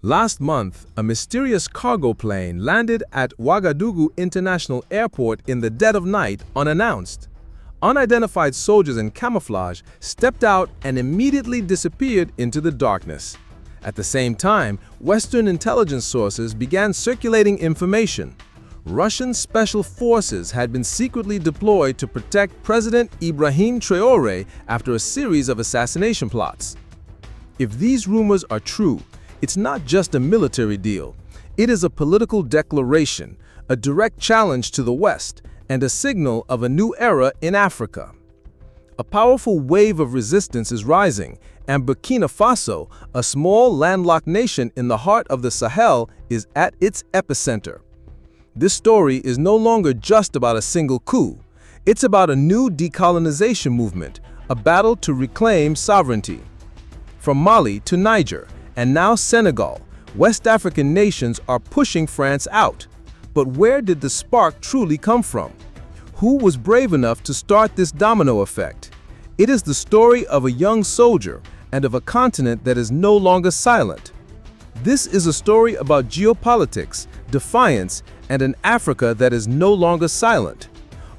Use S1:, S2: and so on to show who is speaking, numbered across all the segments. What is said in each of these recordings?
S1: Last month, a mysterious cargo plane landed at Ouagadougou International Airport in the dead of night unannounced. Unidentified soldiers in camouflage stepped out and immediately disappeared into the darkness. At the same time, Western intelligence sources began circulating information. Russian special forces had been secretly deployed to protect President Ibrahim Traoré after a series of assassination plots. If these rumors are true, it's not just a military deal. It is a political declaration, a direct challenge to the West, and a signal of a new era in Africa. A powerful wave of resistance is rising, and Burkina Faso, a small landlocked nation in the heart of the Sahel, is at its epicenter. This story is no longer just about a single coup. It's about a new decolonization movement, a battle to reclaim sovereignty. From Mali to Niger, and now Senegal, West African nations are pushing France out. But where did the spark truly come from? Who was brave enough to start this domino effect? It is the story of a young soldier and of a continent that is no longer silent. This is a story about geopolitics, defiance, and an Africa that is no longer silent.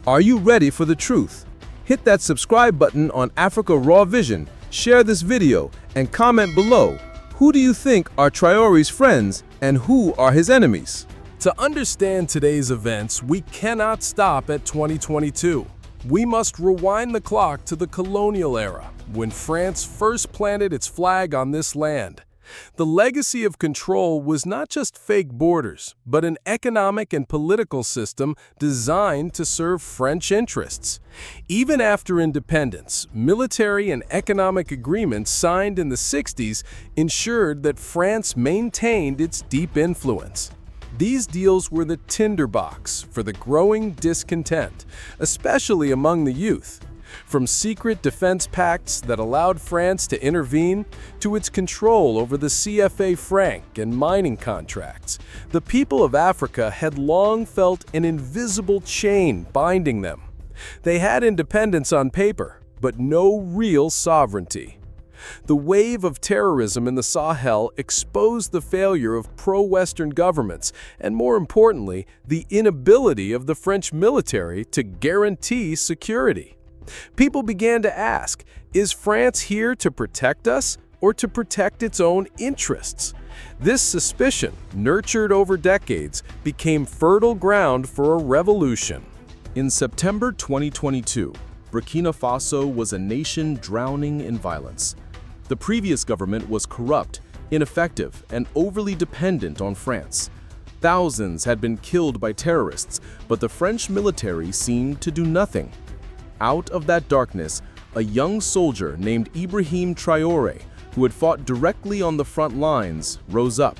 S1: Are you ready for the truth? Hit that subscribe button on Africa Raw Vision, share this video, and comment below. Who do you think are Traoré's friends and who are his enemies?
S2: To understand today's events, we cannot stop at 2022. We must rewind the clock to the colonial era, when France first planted its flag on this land. The legacy of control was not just fake borders, but an economic and political system designed to serve French interests. Even after independence, military and economic agreements signed in the 60s ensured that France maintained its deep influence. These deals were the tinderbox for the growing discontent, especially among the youth. From secret defense pacts that allowed France to intervene to its control over the CFA franc and mining contracts, the people of Africa had long felt an invisible chain binding them. They had independence on paper, but no real sovereignty. The wave of terrorism in the Sahel exposed the failure of pro-Western governments and, more importantly, the inability of the French military to guarantee security. People began to ask, is France here to protect us or to protect its own interests? This suspicion, nurtured over decades, became fertile ground for a revolution.
S3: In September 2022, Burkina Faso was a nation drowning in violence. The previous government was corrupt, ineffective, and overly dependent on France. Thousands had been killed by terrorists, but the French military seemed to do nothing. Out of that darkness, a young soldier named Ibrahim Traoré, who had fought directly on the front lines, rose up.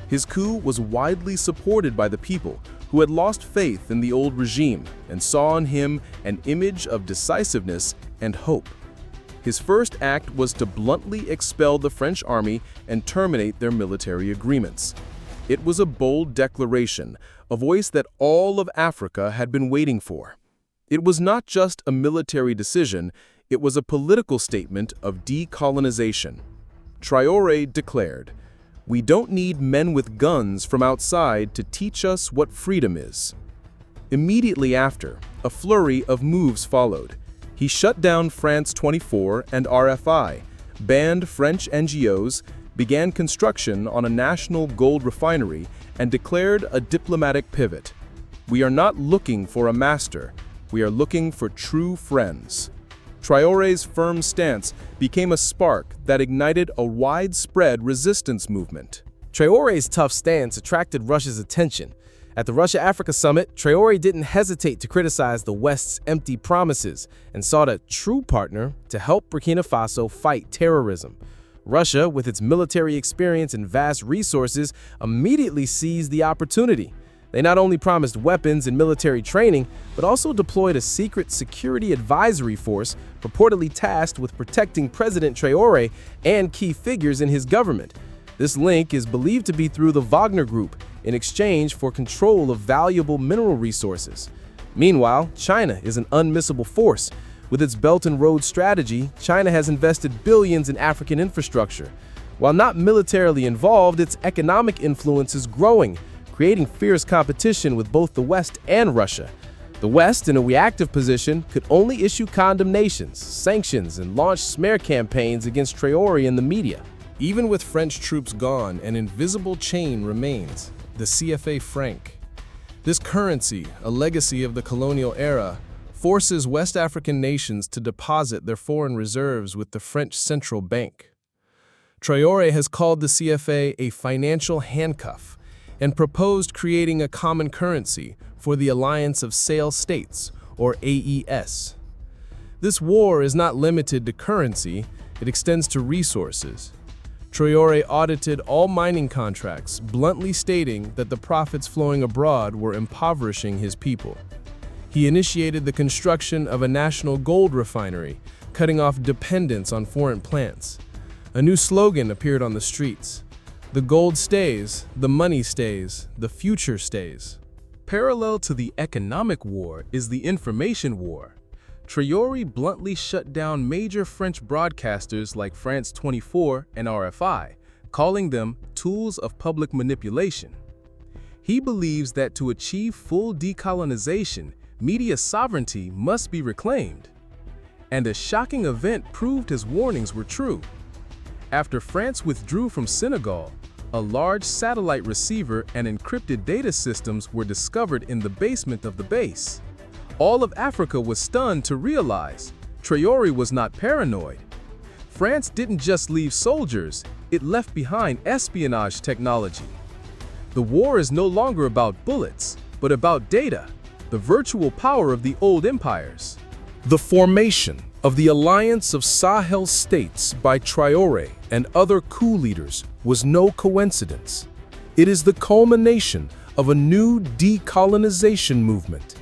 S3: His coup was widely supported by the people, who had lost faith in the old regime and saw in him an image of decisiveness and hope. His first act was to bluntly expel the French army and terminate their military agreements. It was a bold declaration, a voice that all of Africa had been waiting for. It was not just a military decision, it was a political statement of decolonization. Traoré declared, "We don't need men with guns from outside to teach us what freedom is." Immediately after, a flurry of moves followed. He shut down France 24 and RFI, banned French NGOs, began construction on a national gold refinery, and declared a diplomatic pivot. "We are not looking for a master. We are looking for true friends." Traoré's firm stance became a spark that ignited a widespread resistance movement.
S4: Traoré's tough stance attracted Russia's attention. At the Russia-Africa summit, Traoré didn't hesitate to criticize the West's empty promises and sought a true partner to help Burkina Faso fight terrorism. Russia, with its military experience and vast resources, immediately seized the opportunity. They not only promised weapons and military training, but also deployed a secret security advisory force purportedly tasked with protecting President Traoré and key figures in his government. This link is believed to be through the Wagner Group in exchange for control of valuable mineral resources. Meanwhile, China is an unmissable force. With its Belt and Road strategy, China has invested billions in African infrastructure. While not militarily involved, its economic influence is growing, creating fierce competition with both the West and Russia. The West, in a reactive position, could only issue condemnations, sanctions, and launch smear campaigns against Traore in the media.
S2: Even with French troops gone, an invisible chain remains, the CFA franc. This currency, a legacy of the colonial era, forces West African nations to deposit their foreign reserves with the French central bank. Traore has called the CFA a financial handcuff and proposed creating a common currency for the Alliance of Sahel States, or AES. This war is not limited to currency, it extends to resources. Traore audited all mining contracts, bluntly stating that the profits flowing abroad were impoverishing his people. He initiated the construction of a national gold refinery, cutting off dependence on foreign plants. A new slogan appeared on the streets: "The gold stays, the money stays, the future stays." Parallel to the economic war is the information war. Traore bluntly shut down major French broadcasters like France 24 and RFI, calling them tools of public manipulation. He believes that to achieve full decolonization, media sovereignty must be reclaimed. And a shocking event proved his warnings were true. After France withdrew from Senegal, a large satellite receiver and encrypted data systems were discovered in the basement of the base. All of Africa was stunned to realize Traore was not paranoid. France didn't just leave soldiers, it left behind espionage technology. The war is no longer about bullets, but about data, the virtual power of the old empires.
S1: The formation of the Alliance of Sahel States by Traore and other coup leaders was no coincidence. It is the culmination of a new decolonization movement.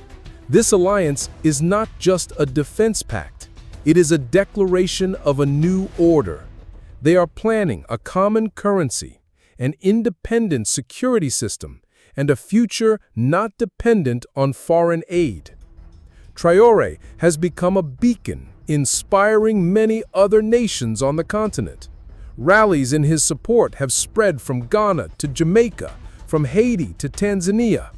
S1: This alliance is not just a defense pact, it is a declaration of a new order. They are planning a common currency, an independent security system, and a future not dependent on foreign aid. Traore has become a beacon, inspiring many other nations on the continent. Rallies in his support have spread from Ghana to Jamaica, from Haiti to Tanzania.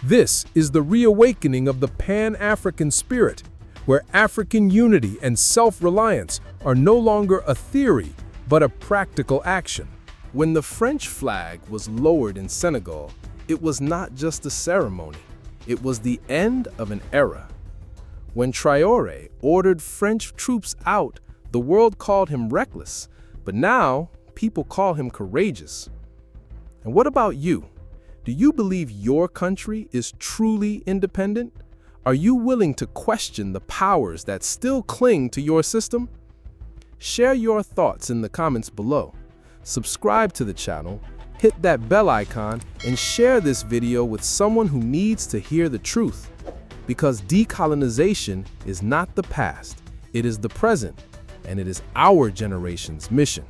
S1: This is the reawakening of the Pan-African spirit, where African unity and self-reliance are no longer a theory, but a practical action. When the French flag was lowered in Senegal, it was not just a ceremony, it was the end of an era. When Traore ordered French troops out, the world called him reckless, but now people call him courageous. And what about you? Do you believe your country is truly independent? Are you willing to question the powers that still cling to your system? Share your thoughts in the comments below. Subscribe to the channel, hit that bell icon, and share this video with someone who needs to hear the truth. Because decolonization is not the past, it is the present, and it is our generation's mission.